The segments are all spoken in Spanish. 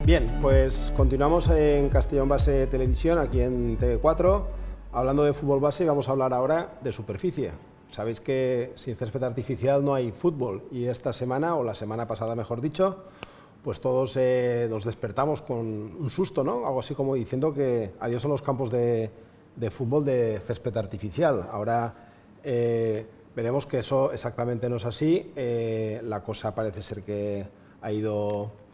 Bien, pues continuamos en Castellón Base Televisión, aquí en TV4, hablando de fútbol base y vamos a hablar ahora de superficie. Sabéis que sin césped artificial no hay fútbol y esta semana, o la semana pasada mejor dicho, pues todos nos despertamos con un susto, ¿no? Algo así como diciendo que adiós a los campos de fútbol de césped artificial. Ahora veremos que eso exactamente no es así, la cosa parece ser que ha ido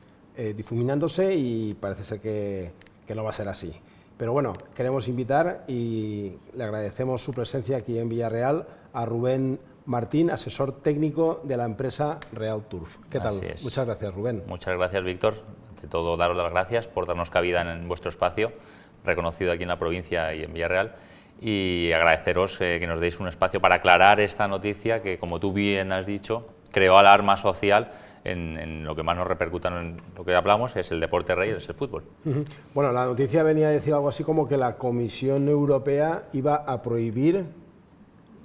difuminándose y parece ser que no va a ser así. Pero bueno, queremos invitar y le agradecemos su presencia aquí en Villarreal a Rubén Martín, asesor técnico de la empresa Real Turf. ¿Qué tal? Muchas gracias, Rubén. Muchas gracias, Víctor. Ante todo, daros las gracias por darnos cabida en vuestro espacio, reconocido aquí en la provincia y en Villarreal, y agradeceros que nos deis un espacio para aclarar esta noticia que, como tú bien has dicho, creó alarma social en lo que más nos repercuta en lo que hablamos, es el deporte rey, es el fútbol. Bueno, la noticia venía a decir algo así como que la Comisión Europea iba a prohibir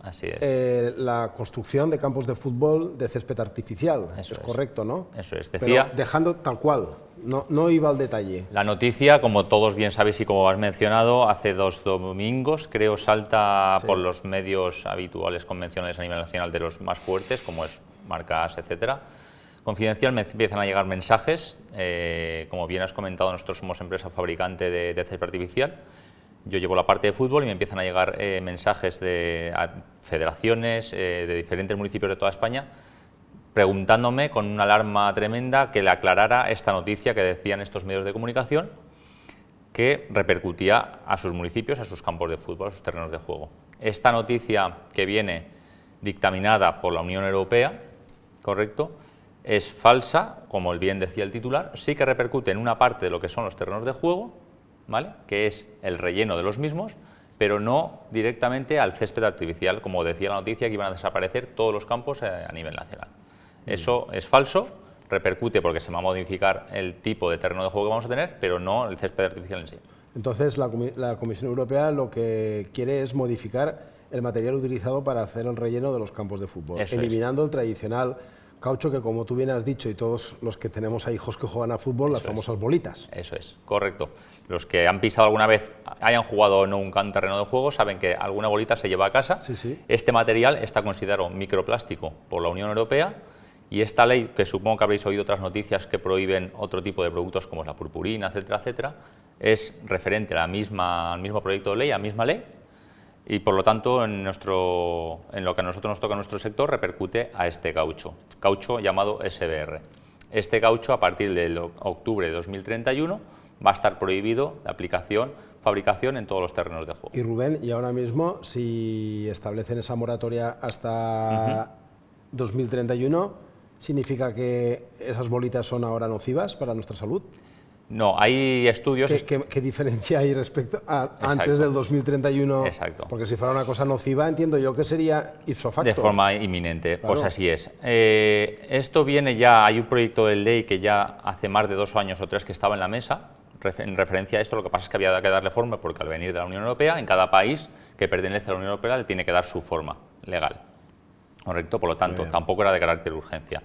la construcción de campos de fútbol de césped artificial. Eso es correcto, ¿no? Eso es. Decía, pero dejando tal cual, no iba al detalle. La noticia, como todos bien sabéis y como has mencionado, hace 2 domingos, creo, salta por los medios habituales convencionales a nivel nacional de los más fuertes, como es Marca AS, etcétera. Confidencial, me empiezan a llegar mensajes, como bien has comentado, nosotros somos empresa fabricante de césped artificial, yo llevo la parte de fútbol y me empiezan a llegar mensajes de federaciones de diferentes municipios de toda España preguntándome con una alarma tremenda que le aclarara esta noticia que decían estos medios de comunicación que repercutía a sus municipios, a sus campos de fútbol, a sus terrenos de juego. Esta noticia que viene dictaminada por la Unión Europea, ¿correcto?, es falsa, como bien decía el titular, sí que repercute en una parte de lo que son los terrenos de juego, ¿vale?, que es el relleno de los mismos, pero no directamente al césped artificial, como decía la noticia, que iban a desaparecer todos los campos a nivel nacional. Eso es falso, repercute porque se va a modificar el tipo de terreno de juego que vamos a tener, pero no el césped artificial en sí. Entonces la Comisión Europea lo que quiere es modificar el material utilizado para hacer el relleno de los campos de fútbol, eliminando el tradicional caucho que, como tú bien has dicho, y todos los que tenemos a hijos que juegan a fútbol, las famosas bolitas. Eso es, correcto. Los que han pisado alguna vez, hayan jugado o no un terreno de juego, saben que alguna bolita se lleva a casa. Sí. Este material está considerado microplástico por la Unión Europea y esta ley, que supongo que habréis oído otras noticias que prohíben otro tipo de productos como es la purpurina, etcétera, etcétera, es referente al mismo proyecto de ley, a la misma ley, y por lo tanto en lo que a nosotros nos toca en nuestro sector repercute a este caucho llamado SBR. Este caucho, a partir del octubre de 2031 va a estar prohibido de aplicación, fabricación en todos los terrenos de juego. Y Rubén, y ahora mismo, si establecen esa moratoria hasta 2031, ¿significa que esas bolitas son ahora nocivas para nuestra salud? No, hay estudios... ¿Qué diferencia hay respecto a antes del 2031? Exacto. Porque si fuera una cosa nociva, entiendo yo que sería ipso facto. De forma inminente, claro. Pues así es. Esto viene ya, hay un proyecto de ley que ya hace más de 2 años o 3 que estaba en la mesa, en referencia a esto. Lo que pasa es que había que darle forma porque al venir de la Unión Europea, en cada país que pertenece a la Unión Europea le tiene que dar su forma legal, ¿correcto? Por lo tanto, tampoco era de carácter de urgencia.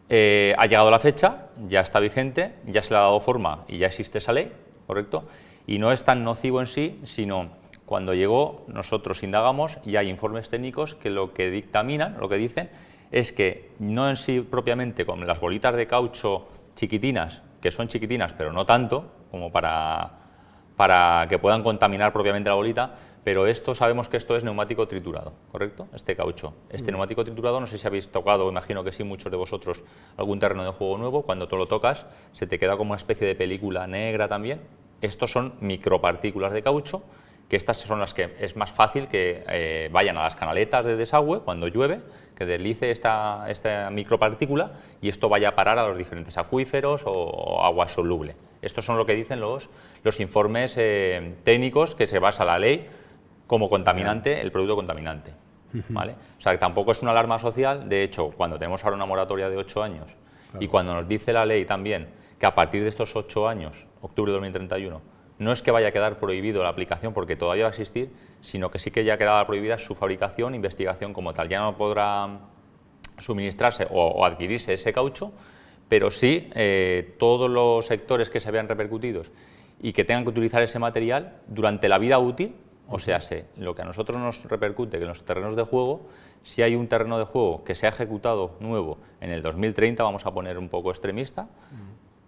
Ha llegado la fecha, ya está vigente, ya se le ha dado forma y ya existe esa ley, ¿correcto? Y no es tan nocivo en sí, sino cuando llegó nosotros indagamos y hay informes técnicos que lo que dictaminan, lo que dicen, es que no en sí propiamente con las bolitas de caucho chiquitinas, que son chiquitinas pero no tanto como para que puedan contaminar propiamente la bolita, pero esto sabemos que esto es neumático triturado, ¿correcto? Este caucho. Este neumático triturado, no sé si habéis tocado, imagino que sí, muchos de vosotros, algún terreno de juego nuevo, cuando tú lo tocas se te queda como una especie de película negra también. Estos son micropartículas de caucho, que estas son las que es más fácil que vayan a las canaletas de desagüe cuando llueve, que deslice esta micropartícula y esto vaya a parar a los diferentes acuíferos o agua soluble. Estos son lo que dicen los informes técnicos que se basa la ley como contaminante, el producto contaminante, ¿vale? O sea, que tampoco es una alarma social. De hecho, cuando tenemos ahora una moratoria de 8 años y cuando nos dice la ley también que a partir de estos 8 años, octubre de 2031, no es que vaya a quedar prohibido la aplicación porque todavía va a existir, sino que sí que ya quedaba prohibida su fabricación investigación como tal. Ya no podrá suministrarse o adquirirse ese caucho, pero sí todos los sectores que se vean repercutidos y que tengan que utilizar ese material durante la vida útil, o sea, lo que a nosotros nos repercute que en los terrenos de juego, si hay un terreno de juego que se ha ejecutado nuevo en el 2030, vamos a poner un poco extremista,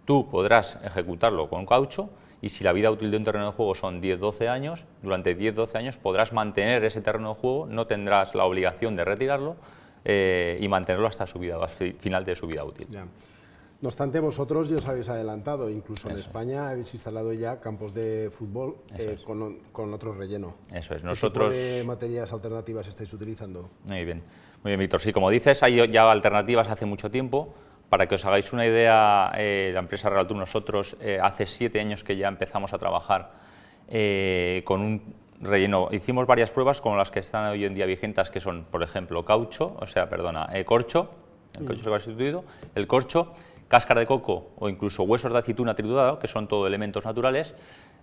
tú podrás ejecutarlo con caucho, y si la vida útil de un terreno de juego son 10-12 años, durante 10-12 años podrás mantener ese terreno de juego, no tendrás la obligación de retirarlo y mantenerlo hasta su vida, final de su vida útil. Ya. No obstante, vosotros ya os habéis adelantado, incluso en España habéis instalado ya campos de fútbol con otro relleno. Eso es. Nosotros... ¿Qué tipo de materias alternativas estáis utilizando? Muy bien, Víctor. Sí, como dices, hay ya alternativas hace mucho tiempo. Para que os hagáis una idea, la empresa Realtour, nosotros hace 7 años que ya empezamos a trabajar con un relleno. Hicimos varias pruebas como las que están hoy en día vigentes, que son, por ejemplo, corcho, el corcho se va sustituido, el corcho, cáscara de coco o incluso huesos de aceituna triturado, que son todo elementos naturales,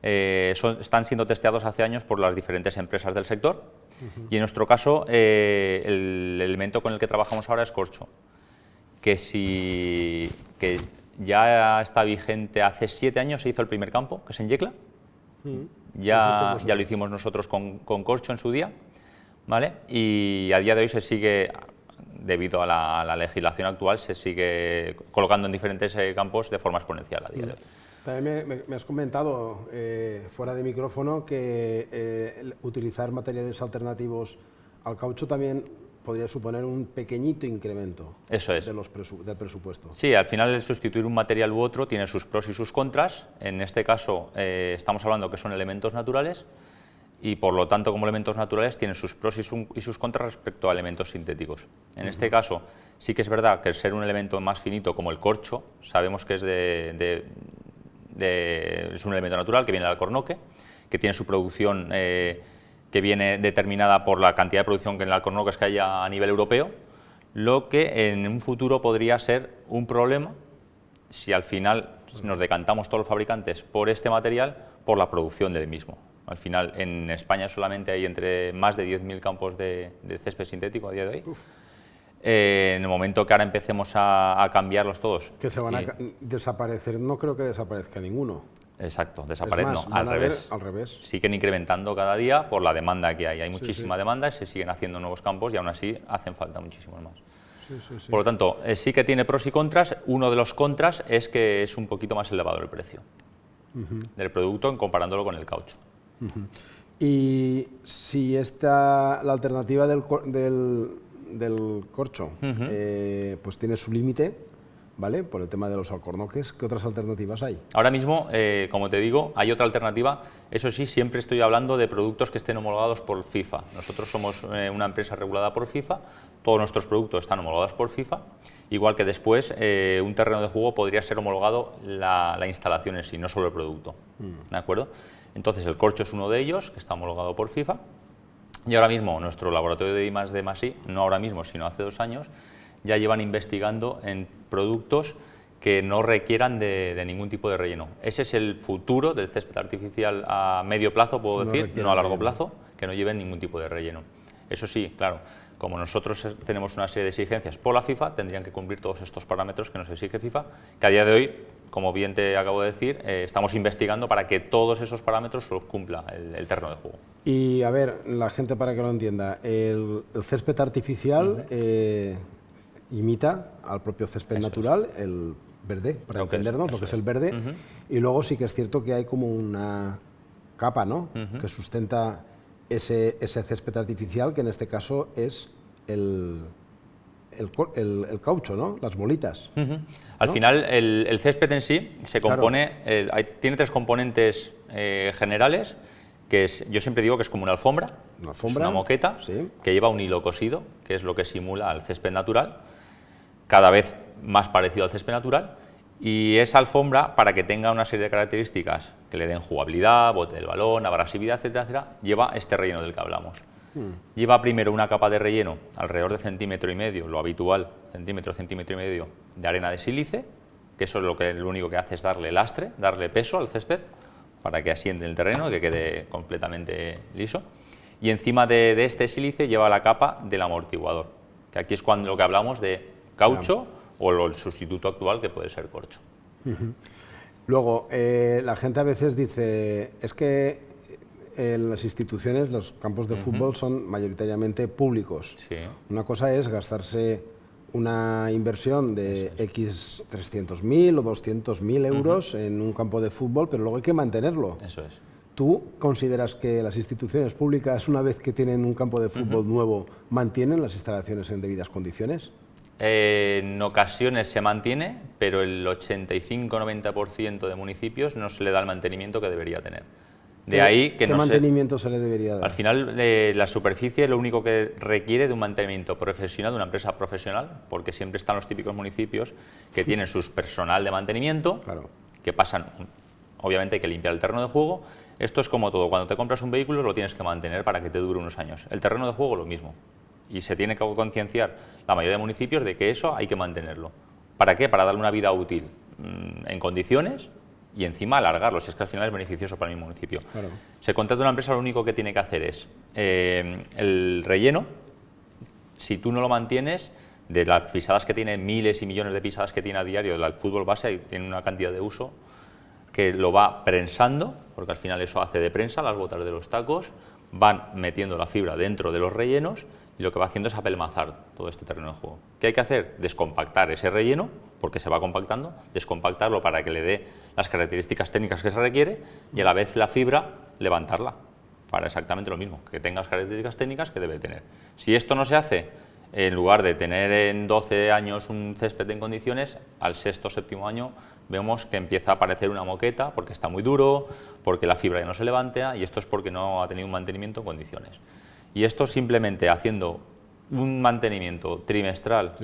están siendo testeados hace años por las diferentes empresas del sector. Y en nuestro caso, el elemento con el que trabajamos ahora es corcho, que ya está vigente. Hace 7 años se hizo el primer campo, que es en Yecla. Ya lo hicimos nosotros con corcho en su día, ¿vale? Y a día de hoy se sigue, debido a la legislación actual, se sigue colocando en diferentes campos de forma exponencial a día de hoy. También me has comentado fuera de micrófono que utilizar materiales alternativos al caucho también podría suponer un pequeñito incremento. Eso es. Del presupuesto. Sí, al final el sustituir un material u otro tiene sus pros y sus contras. En este caso estamos hablando que son elementos naturales y por lo tanto como elementos naturales tienen sus pros y sus contras respecto a elementos sintéticos. En este caso sí que es verdad que el ser un elemento más finito como el corcho, sabemos que es es un elemento natural que viene del alcornoque, que tiene su producción que viene determinada por la cantidad de producción que en el alcornoques que haya a nivel europeo, lo que en un futuro podría ser un problema si al final nos decantamos todos los fabricantes por este material por la producción del mismo. Al final en España solamente hay más de 10.000 campos de césped sintético a día de hoy. En el momento que ahora empecemos a cambiarlos todos. Que se van a desaparecer, no creo que desaparezca ninguno. Exacto, desaparecen, no, al revés. Siguen incrementando cada día por la demanda que hay. Hay muchísima demanda y se siguen haciendo nuevos campos y aún así hacen falta muchísimos más. Por lo tanto, sí que tiene pros y contras. Uno de los contras es que es un poquito más elevado el precio del producto en comparándolo con el caucho. Y si la alternativa del corcho pues tiene su límite, ¿vale? Por el tema de los alcornoques, ¿qué otras alternativas hay? Ahora mismo, como te digo, hay otra alternativa. Eso sí, siempre estoy hablando de productos que estén homologados por FIFA. Nosotros somos una empresa regulada por FIFA, todos nuestros productos están homologados por FIFA, igual que después un terreno de juego podría ser homologado la instalación en sí, no solo el producto. ¿De acuerdo? Entonces, el corcho es uno de ellos, que está homologado por FIFA, y ahora mismo nuestro laboratorio de I+D+I, no ahora mismo, sino hace 2 años, ya llevan investigando en productos que no requieran de ningún tipo de relleno. Ese es el futuro del césped artificial a medio plazo, puedo decir, no a largo plazo, que no lleven ningún tipo de relleno. Eso sí, claro, como nosotros tenemos una serie de exigencias por la FIFA, tendrían que cumplir todos estos parámetros que nos exige FIFA, que a día de hoy, como bien te acabo de decir, estamos investigando para que todos esos parámetros los cumpla el terreno de juego. Y a ver, la gente para que lo entienda, el césped artificial imita al propio césped natural, el verde, para entendernos, lo que es el verde, y luego sí que es cierto que hay como una capa, ¿no?, que sustenta ese césped artificial, que en este caso es el caucho, ¿no?, las bolitas. Al final, el césped en sí se compone, tiene 3 componentes generales, que es, yo siempre digo que es como una alfombra, es una moqueta que lleva un hilo cosido, que es lo que simula al césped natural, cada vez más parecido al césped natural, y esa alfombra, para que tenga una serie de características que le den jugabilidad, bote del balón, abrasividad, etcétera, etcétera, lleva este relleno del que hablamos. Lleva primero una capa de relleno alrededor de 1,5 centímetros, lo habitual, centímetro y medio de arena de sílice, que eso es lo único que hace es darle lastre, darle peso al césped, para que asiente el terreno, que quede completamente liso. Y encima de este sílice lleva la capa del amortiguador, que aquí es cuando lo que hablamos de caucho o el sustituto actual, que puede ser corcho. Luego, la gente a veces dice, es que en las instituciones los campos de fútbol son mayoritariamente públicos. Sí. Una cosa es gastarse una inversión de X 300.000 o 200.000 euros en un campo de fútbol, pero luego hay que mantenerlo. Eso es. ¿Tú consideras que las instituciones públicas, una vez que tienen un campo de fútbol nuevo, mantienen las instalaciones en debidas condiciones? En ocasiones se mantiene, pero el 85-90% de municipios no se le da el mantenimiento que debería tener. De ahí que ¿Qué mantenimiento se le debería dar? Al final, la superficie lo único que requiere de un mantenimiento profesional, de una empresa profesional, porque siempre están los típicos municipios que tienen su personal de mantenimiento, Claro. que pasan, obviamente hay que limpiar el terreno de juego. Esto es como todo, cuando te compras un vehículo lo tienes que mantener para que te dure unos años. El terreno de juego lo mismo. Y se tiene que concienciar la mayoría de municipios de que eso hay que mantenerlo. ¿Para qué? Para darle una vida útil en condiciones y encima alargarlo, si es que al final es beneficioso para mi municipio. Claro. Se contrata una empresa, lo único que tiene que hacer es el relleno. Si tú no lo mantienes, de las pisadas que tiene, miles y millones de pisadas que tiene a diario del fútbol base, y tiene una cantidad de uso que lo va prensando, porque al final eso hace de prensa, las botas de los tacos, van metiendo la fibra dentro de los rellenos y lo que va haciendo es apelmazar todo este terreno de juego. ¿Qué hay que hacer? Descompactar ese relleno, porque se va compactando, descompactarlo para que le dé las características técnicas que se requiere y a la vez la fibra levantarla para exactamente lo mismo, que tenga las características técnicas que debe tener. Si esto no se hace, en lugar de tener en 12 años un césped en condiciones, al sexto o séptimo año vemos que empieza a aparecer una moqueta porque está muy duro, porque la fibra ya no se levanta y esto es porque no ha tenido un mantenimiento en condiciones. Y esto simplemente haciendo un mantenimiento trimestral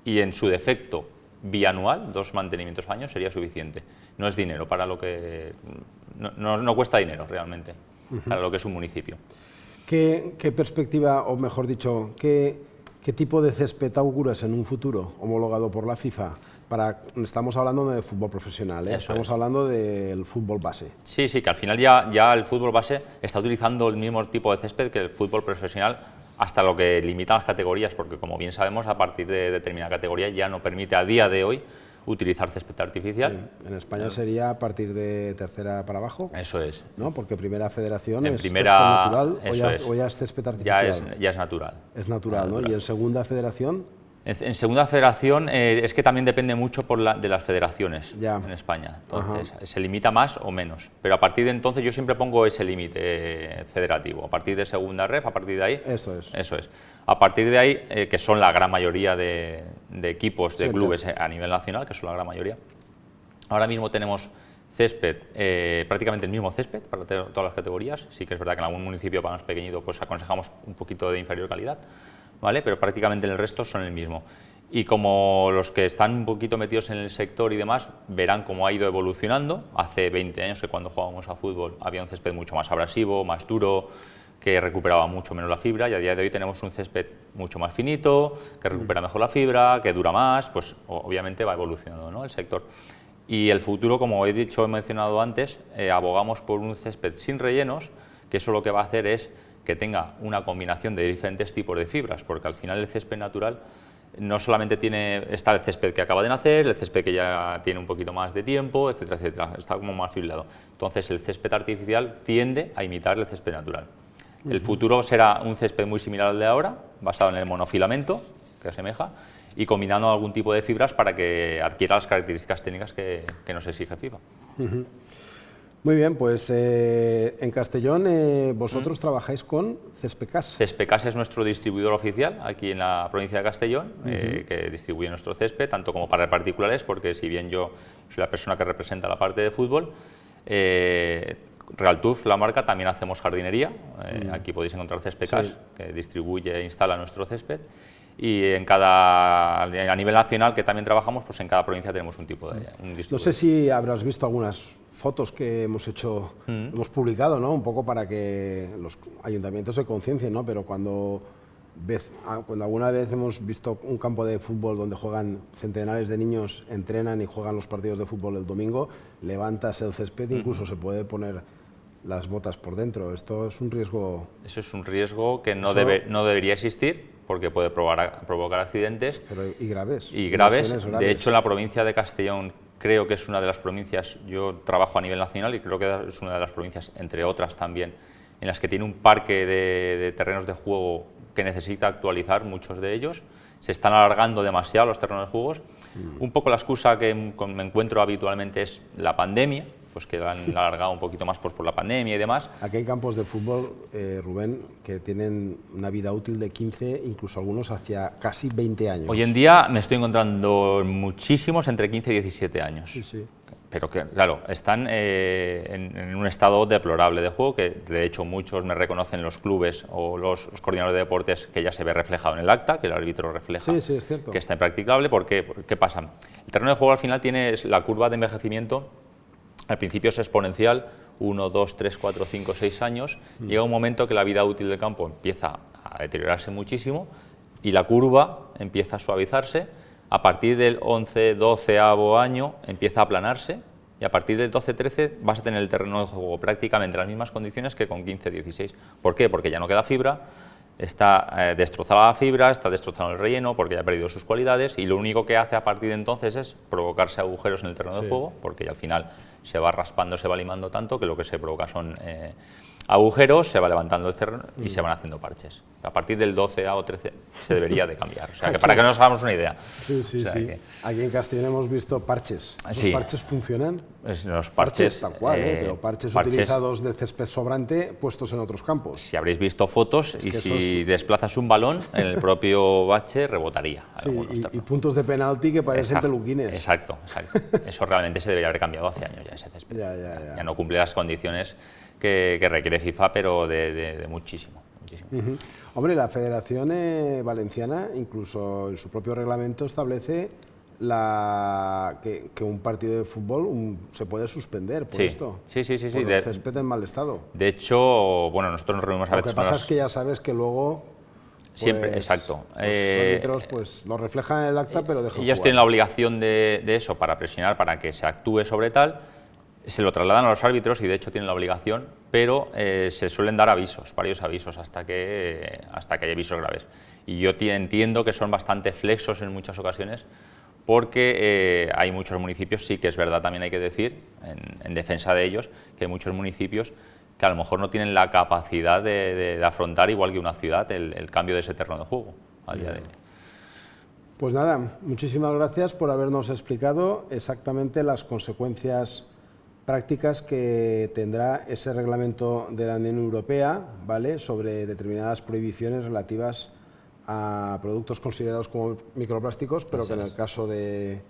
y en su defecto bianual, 2 mantenimientos al año sería suficiente. No es dinero para lo que... No cuesta dinero realmente para lo que es un municipio. ¿Qué perspectiva, o mejor dicho, qué tipo de césped auguras en un futuro homologado por la FIFA? Estamos hablando de fútbol profesional, ¿eh? Estamos hablando del fútbol base. Sí, que al final ya el fútbol base está utilizando el mismo tipo de césped que el fútbol profesional, hasta lo que limitan las categorías, porque como bien sabemos, a partir de determinada categoría ya no permite a día de hoy utilizar césped artificial. Sí, en España sería a partir de tercera para abajo. Eso es. ¿No? Porque primera federación en es primera, césped natural o ya es césped artificial. Ya es natural. Es natural, ¿no? Y en segunda federación... En segunda federación es que también depende mucho de las federaciones en España, entonces se limita más o menos, pero a partir de entonces yo siempre pongo ese límite federativo, a partir de segunda ref, a partir de ahí, eso es, a partir de ahí, que son la gran mayoría de equipos, de clubes a nivel nacional, que son la gran mayoría, ahora mismo tenemos césped, prácticamente el mismo césped para todas las categorías, sí que es verdad que en algún municipio más pequeñito pues aconsejamos un poquito de inferior calidad, ¿vale? Pero prácticamente en el resto son el mismo. Y como los que están un poquito metidos en el sector y demás, verán cómo ha ido evolucionando. Hace 20 años que cuando jugábamos a fútbol había un césped mucho más abrasivo, más duro, que recuperaba mucho menos la fibra, y a día de hoy tenemos un césped mucho más finito, que recupera mejor la fibra, que dura más, pues obviamente va evolucionando, ¿no? El sector. Y el futuro, como he mencionado antes, abogamos por un césped sin rellenos, que eso lo que va a hacer es que tenga una combinación de diferentes tipos de fibras, porque al final el césped natural no solamente está el césped que acaba de nacer, el césped que ya tiene un poquito más de tiempo, etcétera, etcétera, está como más fibrado. Entonces el césped artificial tiende a imitar el césped natural. El futuro será un césped muy similar al de ahora, basado en el monofilamento, que asemeja, y combinando algún tipo de fibras para que adquiera las características técnicas que nos exige FIFA. Muy bien, pues en Castellón vosotros trabajáis con Cespecas. Cespecas es nuestro distribuidor oficial aquí en la provincia de Castellón, que distribuye nuestro césped, tanto como para particulares, porque si bien yo soy la persona que representa la parte de fútbol, Realturf, la marca, también hacemos jardinería. Aquí podéis encontrar Cespecas, que distribuye e instala nuestro césped. Y a nivel nacional, que también trabajamos, pues en cada provincia tenemos un tipo de distribuidor. No sé si habrás visto algunas fotos que hemos hecho, hemos publicado, ¿no? Un poco para que los ayuntamientos se conciencien, ¿no? Pero cuando alguna vez hemos visto un campo de fútbol donde juegan centenares de niños, entrenan y juegan los partidos de fútbol el domingo, levantas el césped, incluso se puede poner las botas por dentro. Esto es un riesgo. Eso es un riesgo que no debería existir, porque puede provocar accidentes. Y graves. Y graves. De hecho, en la provincia de Castellón creo que es una de las provincias, yo trabajo a nivel nacional y creo que es una de las provincias, entre otras también, en las que tiene un parque de terrenos de juego que necesita actualizar, muchos de ellos. Se están alargando demasiado los terrenos de juegos. Un poco la excusa que me encuentro habitualmente es la pandemia, pues que la han alargado un poquito más pues, por la pandemia y demás. Aquí hay campos de fútbol, Rubén, que tienen una vida útil de 15, incluso algunos hacia casi 20 años. Hoy en día me estoy encontrando muchísimos entre 15 y 17 años. Sí, sí. Pero que, claro, están en un estado deplorable de juego, que de hecho muchos me reconocen los clubes o los coordinadores de deportes, que ya se ve reflejado en el acta, que el árbitro refleja sí, es cierto, que está impracticable. ¿Qué pasa? El terreno de juego al final tiene la curva de envejecimiento, al principio es exponencial, 1, 2, 3, 4, 5, 6 años, llega un momento que la vida útil del campo empieza a deteriorarse muchísimo y la curva empieza a suavizarse. A partir del 11, 12º año empieza a aplanarse y a partir del 12, 13 vas a tener el terreno de juego prácticamente en las mismas condiciones que con 15, 16. ¿Por qué? Porque ya no queda fibra, está destrozada la fibra, está destrozado el relleno porque ya ha perdido sus cualidades y lo único que hace a partir de entonces es provocarse agujeros en el terreno de juego, porque ya al final se va raspando, se va limando tanto que lo que se provoca son agujeros, se va levantando el terreno y se van haciendo parches. A partir del 12 o 13 se debería de cambiar. O sea, que para que nos hagamos una idea. Sí, sí, sí. Aquí en Castellón hemos visto parches. ¿Los parches funcionan? Los parches tal cual, pero parches utilizados de césped sobrante puestos en otros campos. Si habréis visto fotos y si desplazas un balón, en el propio bache rebotaría. Sí, y puntos de penalti que parecen peluquines. Exacto. Eso realmente se debería haber cambiado hace años ya ese césped. Ya no cumple las condiciones que requiere FIFA, pero de muchísimo. Hombre, la Federación Valenciana, incluso en su propio reglamento, establece que un partido de fútbol se puede suspender por esto. Sí. Por el césped en mal estado. De hecho, bueno, nosotros nos reunimos a veces. Lo que pasa es que ya sabes que luego. Siempre, exacto. Los árbitros pues lo reflejan en el acta, pero dejan ellos jugar. Tienen la obligación de eso para presionar, para que se actúe sobre tal. Se lo trasladan a los árbitros y de hecho tienen la obligación, pero se suelen dar varios avisos hasta que hay avisos graves. Y yo entiendo que son bastante flexos en muchas ocasiones, porque hay muchos municipios, sí que es verdad, también hay que decir, en defensa de ellos, que hay muchos municipios que a lo mejor no tienen la capacidad de afrontar, igual que una ciudad, el cambio de ese terreno de juego a día de hoy. Pues nada, muchísimas gracias por habernos explicado exactamente las consecuencias prácticas que tendrá ese reglamento de la Unión Europea, ¿vale?, sobre determinadas prohibiciones relativas a productos considerados como microplásticos, pero que en el caso del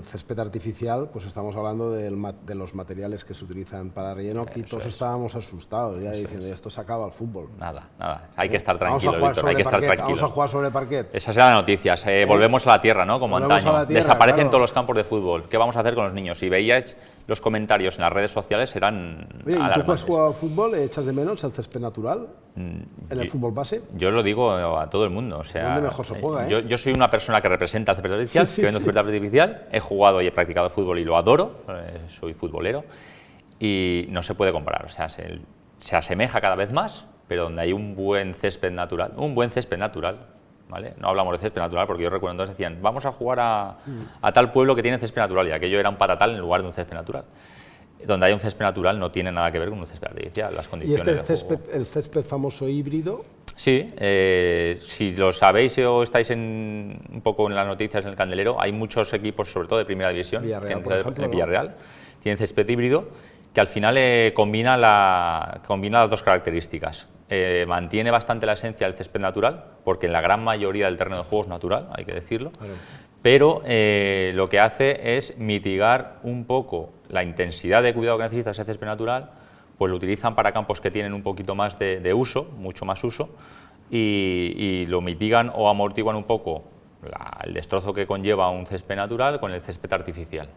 césped artificial, pues estamos hablando de los materiales que se utilizan para relleno. Aquí todos estábamos asustados, ya diciendo, esto se acaba el fútbol. Nada, hay que estar tranquilo, Víctor, hay que estar tranquilo. Vamos a jugar sobre parquet. Esas eran las noticias. Volvemos a la tierra, ¿no? Como antaño. Desaparecen todos los campos de fútbol. ¿Qué vamos a hacer con los niños? Si veíais los comentarios en las redes sociales, eran alarmantes. ¿Y tú que has jugado al fútbol, echas de menos el césped natural en el fútbol base? Yo lo digo a todo el mundo. O sea, ¿dónde mejor se juega? Yo soy una persona que representa el césped artificial, que vendo césped artificial, he jugado y he practicado fútbol y lo adoro, soy futbolero, y no se puede comparar. O sea, se asemeja cada vez más, pero donde hay un buen césped natural, ¿vale? No hablamos de césped natural porque yo recuerdo entonces decían, vamos a jugar a tal pueblo que tiene césped natural, y aquello era un paratal en lugar de un césped natural. Donde hay un césped natural no tiene nada que ver con un césped artificial, las condiciones. ¿Y el césped famoso híbrido? Sí, si lo sabéis o estáis un poco en las noticias en el candelero, hay muchos equipos, sobre todo de primera división, Villarreal, por ejemplo, en Villarreal, tienen césped híbrido, que al final combina las dos características. Mantiene bastante la esencia del césped natural, porque en la gran mayoría del terreno de juego es natural, hay que decirlo, pero lo que hace es mitigar un poco la intensidad de cuidado que necesita ese césped natural, pues lo utilizan para campos que tienen un poquito más de uso, mucho más uso, y lo mitigan o amortiguan un poco el destrozo que conlleva un césped natural con el césped artificial.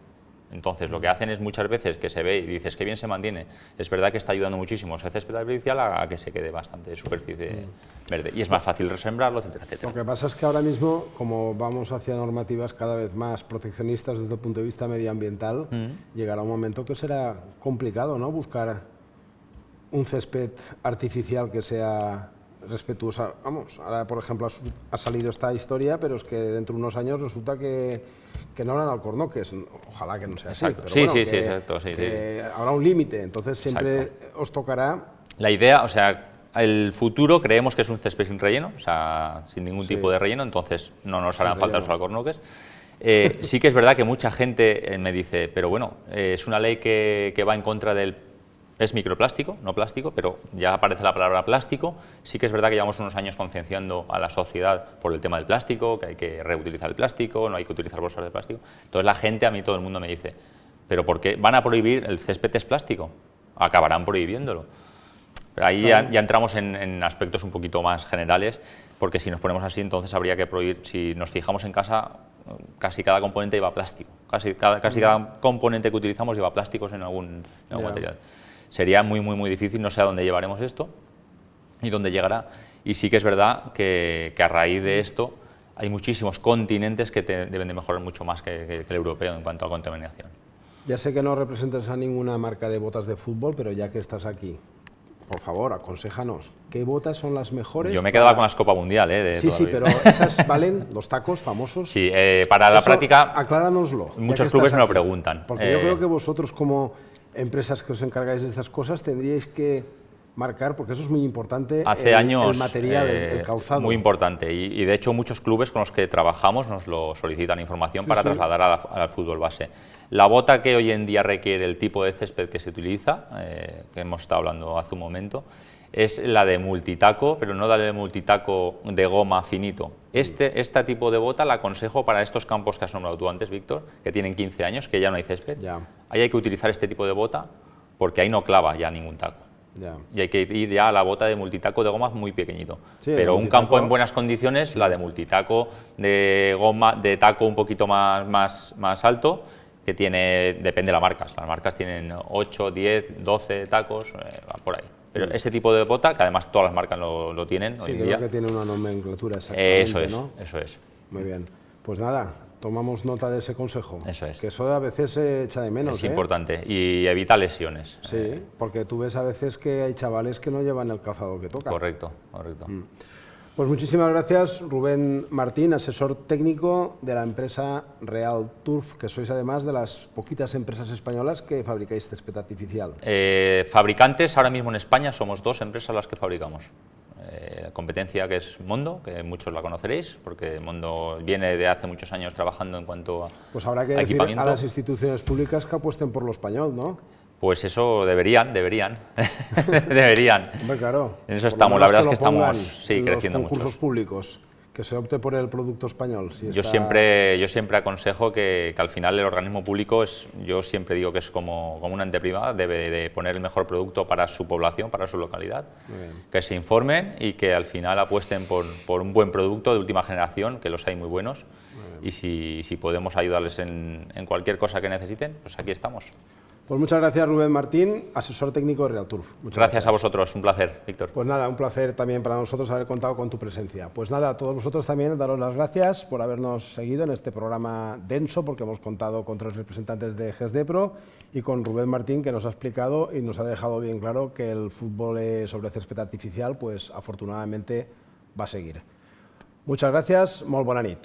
Entonces, lo que hacen es muchas veces que se ve y dices que bien se mantiene. Es verdad que está ayudando muchísimo ese césped artificial a que se quede bastante superficie verde. Y es más fácil resembrarlo, etcétera, etcétera. Lo que pasa es que ahora mismo, como vamos hacia normativas cada vez más proteccionistas desde el punto de vista medioambiental, llegará un momento que será complicado, ¿no?, buscar un césped artificial que sea respetuosa. Vamos, ahora por ejemplo ha salido esta historia, pero es que dentro de unos años resulta que no habrán alcornoques. Ojalá que no sea así. Exacto. Pero Sí, bueno, sí, que, sí, exacto. Sí, que habrá un límite, entonces siempre Exacto. os tocará. La idea, o sea, el futuro creemos que es un césped sin relleno, o sea, sin ningún tipo de relleno, entonces no nos harán falta los alcornoques. Sí que es verdad que mucha gente me dice, pero bueno, es una ley que va en contra del... Es microplástico, no plástico, pero ya aparece la palabra plástico. Sí que es verdad que llevamos unos años concienciando a la sociedad por el tema del plástico, que hay que reutilizar el plástico, no hay que utilizar bolsas de plástico. Entonces la gente, a mí todo el mundo me dice, ¿pero por qué van a prohibir el césped es plástico? Acabarán prohibiéndolo. Pero ahí ya entramos en aspectos un poquito más generales, porque si nos ponemos así, entonces habría que prohibir, si nos fijamos en casa, casi cada componente lleva plástico. Casi cada componente que utilizamos lleva plásticos en algún material. Sería muy difícil, no sé a dónde llevaremos esto y dónde llegará. Y sí que es verdad que a raíz de esto hay muchísimos continentes que deben de mejorar mucho más que el europeo en cuanto a contaminación. Ya sé que no representas a ninguna marca de botas de fútbol, pero ya que estás aquí, por favor, aconséjanos, ¿qué botas son las mejores? Yo me quedaba con las Copa Mundial, Sí, pero esas valen, los tacos famosos. Sí, para la práctica, acláranoslo. Muchos clubes me lo preguntan. Porque yo creo que vosotros, como empresas que os encargáis de estas cosas, tendríais que marcar, porque eso es muy importante, hace años, el material, el calzado. Muy importante, y de hecho muchos clubes con los que trabajamos nos lo solicitan información para trasladar al fútbol base. La bota que hoy en día requiere el tipo de césped que se utiliza, que hemos estado hablando hace un momento, es la de multitaco, pero no la de multitaco de goma finito. Este tipo de bota la aconsejo para estos campos que has nombrado tú antes, Víctor, que tienen 15 años, que ya no hay césped. Ahí hay que utilizar este tipo de bota porque ahí no clava ya ningún taco. Y hay que ir ya a la bota de multitaco de goma muy pequeñito. Pero un campo en buenas condiciones, la de multitaco de goma, de taco un poquito más alto, que tiene, depende de las marcas tienen 8, 10, 12 tacos, por ahí. Pero ese tipo de bota, que además todas las marcas lo tienen hoy en día. Sí, creo que tiene una nomenclatura exactamente, eso es, ¿no? Eso es. Muy bien. Pues nada, tomamos nota de ese consejo. Eso es. Que eso a veces se echa de menos. Es importante y evita lesiones. Sí, porque tú ves a veces que hay chavales que no llevan el calzado que toca. Correcto. Pues muchísimas gracias, Rubén Martín, asesor técnico de la empresa Real Turf, que sois además de las poquitas empresas españolas que fabricáis césped artificial. Fabricantes, ahora mismo en España somos 2 empresas las que fabricamos. La competencia, que es Mondo, que muchos la conoceréis, porque Mondo viene de hace muchos años trabajando en cuanto a Pues habrá que decir a las instituciones públicas que apuesten por lo español, ¿no? Pues eso deberían. Deberían. Hombre, claro. En eso estamos, la verdad es que estamos creciendo mucho. Los concursos públicos, que se opte por el producto español. Yo siempre aconsejo que al final el organismo público, yo siempre digo que es como una ente privada, debe de poner el mejor producto para su población, para su localidad, que se informen y que al final apuesten por un buen producto de última generación, que los hay muy buenos, y si podemos ayudarles en cualquier cosa que necesiten, pues aquí estamos. Pues muchas gracias, Rubén Martín, asesor técnico de Real Turf. Gracias a vosotros, un placer, Víctor. Pues nada, un placer también para nosotros haber contado con tu presencia. Pues nada, a todos vosotros también daros las gracias por habernos seguido en este programa denso, porque hemos contado con 3 representantes de GESDEPRO y con Rubén Martín, que nos ha explicado y nos ha dejado bien claro que el fútbol sobre césped artificial, pues afortunadamente va a seguir. Muchas gracias, molt bona nit.